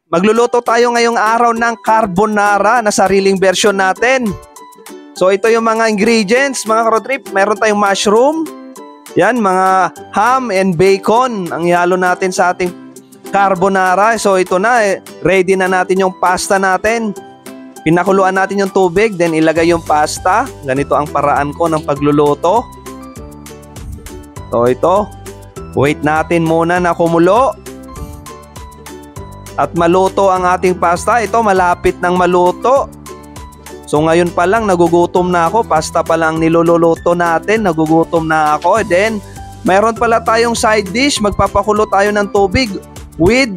Magluluto tayo ngayong araw ng carbonara na sariling version natin. So ito yung mga ingredients, mga karotrip. Meron tayong mushroom. Yan, mga ham and bacon ang ihalo natin sa ating carbonara. So ito na, ready na natin yung pasta natin. Pinakuluan natin yung tubig, then ilagay yung pasta. Ganito ang paraan ko ng pagluluto. So ito, wait natin muna na kumulo. At maluto ang ating pasta. Ito malapit ng maluto. So ngayon pa lang nagugutom na ako. Pasta pa lang niluluto natin. Nagugutom na ako. And then mayroon pala tayong side dish. Magpapakulo tayo ng tubig with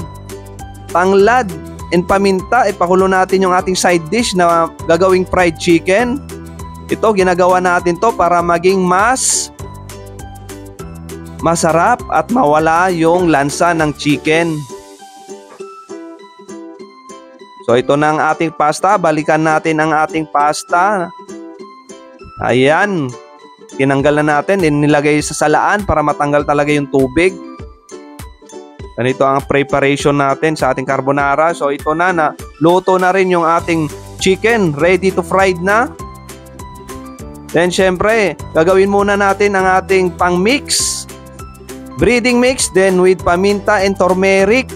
tanglad and paminta. Ipakulo natin yung ating side dish na gagawing fried chicken. Ito ginagawa natin to para maging mas masarap at mawala yung lansa ng chicken. So ito na ang ating pasta. Balikan natin ang ating pasta. Ayan. Tinanggal na natin. Nilagay sa salaan para matanggal talaga yung tubig. Ganito ang preparation natin sa ating carbonara. So ito na. Luto na rin yung ating chicken. Ready to fried na. Then syempre, gagawin muna natin ang ating pang mix. Breading mix. Then with paminta and turmeric.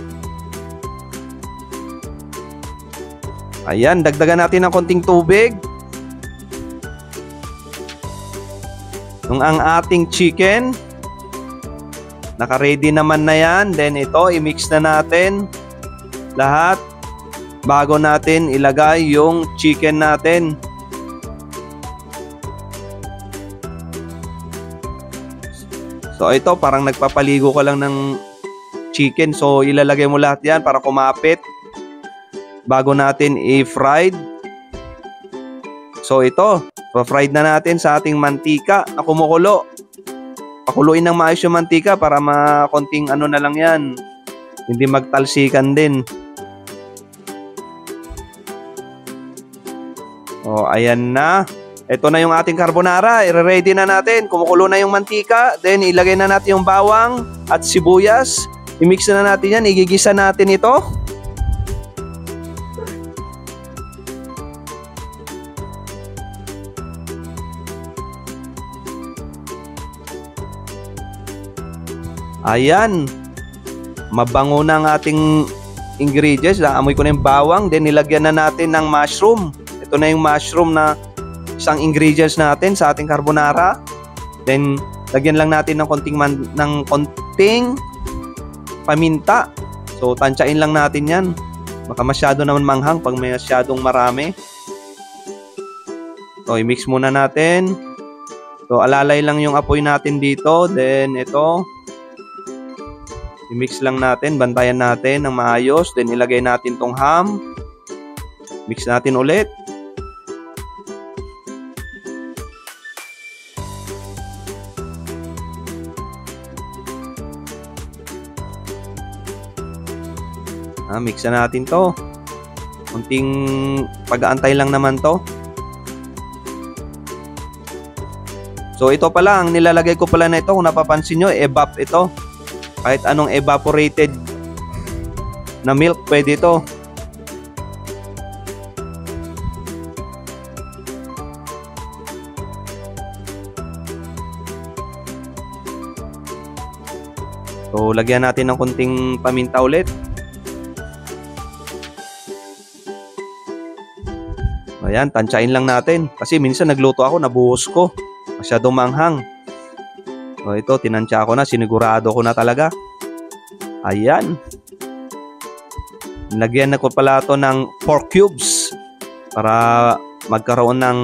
Ayan, dagdagan natin ng konting tubig. Nung ang ating chicken, naka-ready naman na yan. Then ito, i-mix na natin lahat bago natin ilagay yung chicken natin. So ito, parang nagpapaligo ka lang ng chicken. So ilalagay mo lahat yan para kumapit bago natin i-fried. So ito, pa-fried na natin sa ating mantika na kumukulo. Pakuluin ng maayos yung mantika para konting ano na lang yan. Hindi magtalsikan din. O, ayan na. Ito na yung ating carbonara. I-ready na natin. Kumukulo na yung mantika. Then ilagay na natin yung bawang at sibuyas. I-mix na natin yan. Igigisa natin ito. Ayan, mabango na ang ating ingredients. Amoy ko na yung bawang. Then nilagyan na natin ng mushroom. Ito na yung mushroom na isang ingredients natin sa ating carbonara. Then lagyan lang natin ng konting paminta. So tansyain lang natin yan. Baka masyado naman manghang pag may masyadong marami. So i-mix muna natin. So alalay lang yung apoy natin dito. Then ito, i-mix lang natin, bantayan natin ng maayos. Then ilagay natin tong ham. Mix natin ulit. Mix na natin to. Kunting pag-aantay lang naman to. So ito pala, ang nilalagay ko pala na ito, kung napapansin nyo, evap ito. Kahit anong evaporated na milk, pwede ito. So, lagyan natin ng konting paminta ulit. Ayan, tansyain lang natin. Kasi minsan nagluto ako, nabuhos ko. Masyadong manghang. So ito, tinansya ko na, sinigurado ko na talaga. Ayan. Lagyan na ko pala ito ng 4 cubes para magkaroon ng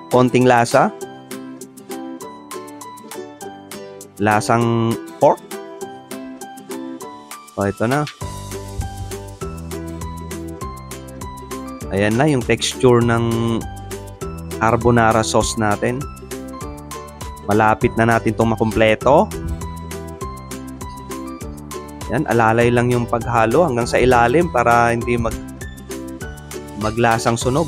konting lasa. Lasang pork. So ito na. Ayan na yung texture ng carbonara sauce natin. Malapit na natin itong makumpleto. Yan, alalay lang yung paghalo hanggang sa ilalim para hindi maglasang sunog.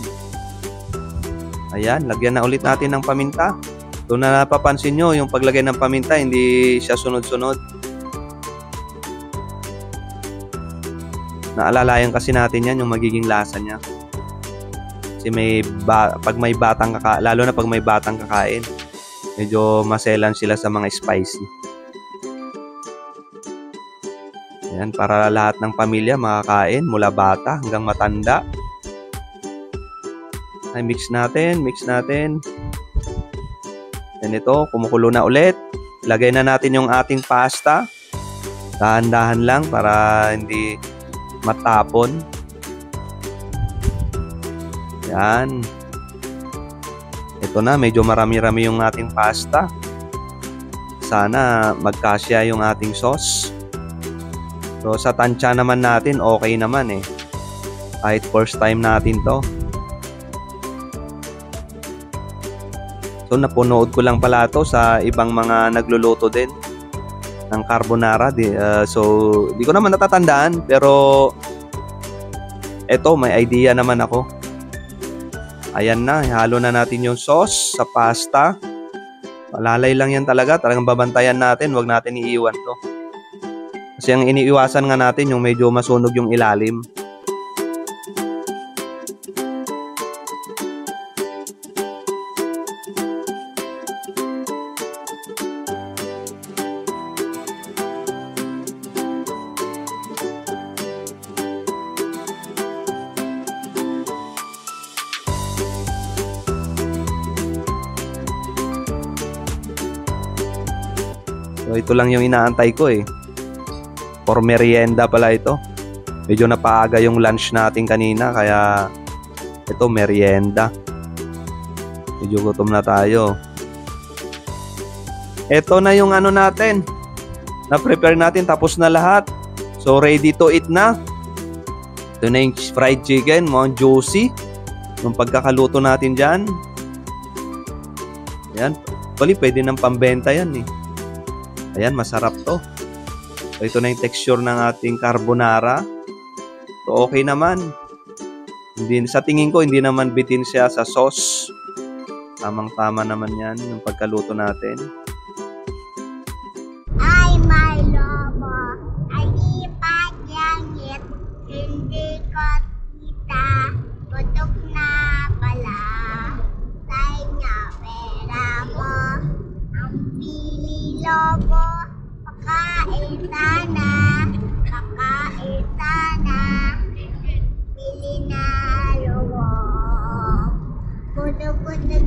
Ayan, lagyan na ulit natin ng paminta. Doon na napapansin nyo, yung paglagay ng paminta, hindi siya sunod-sunod. Naalalayan kasi natin yan yung magiging lasa niya. Kasi pag may batang lalo na pag may batang kakain, medyo maselan sila sa mga spicy. Ayan, para lahat ng pamilya makakain, mula bata hanggang matanda. Ay, mix natin. Yan ito, kumukulo na ulit. Lagay na natin yung ating pasta. Dahan-dahan lang para hindi matapon. Yan. Ito na, medyo marami-rami yung ating pasta. Sana magkasya yung ating sauce. So, sa tansya naman natin, okay naman eh. Kahit first time natin to. So, napunood ko lang pala to sa ibang mga nagluluto din ng carbonara. So, di ko naman natatandaan. Pero, eto, may idea naman ako. Ayan na, halo na natin yung sauce sa pasta. Malalay lang yan talaga. Talagang babantayan natin. Huwag natin iiwan to. Kasi ang iniiwasan nga natin yung medyo masunog yung ilalim. So ito lang yung inaantay ko eh. For merienda pala ito. Medyo napaaga yung lunch natin kanina, kaya ito merienda. Medyo gutom na tayo. Ito na yung ano natin. Na-prepare natin, tapos na lahat. So ready to eat na. Ito na yung fried chicken, mga juicy. Yung pagkakaluto natin dyan. Ayan. Actually, pwede ng pambenta yan eh. Ayan, masarap to. So, ito na yung texture ng ating carbonara. So, okay naman. Sa tingin ko, hindi naman bitin siya sa sauce. Tamang-tama naman yan yung pagkaluto natin. Ay, my lobo. Alipat langit. Hindi ko kita. Putok na pala. Say nga pera mo. Ang pili lobo. Pakain sana. Pakain sana. Pili na lobo. Putok-putok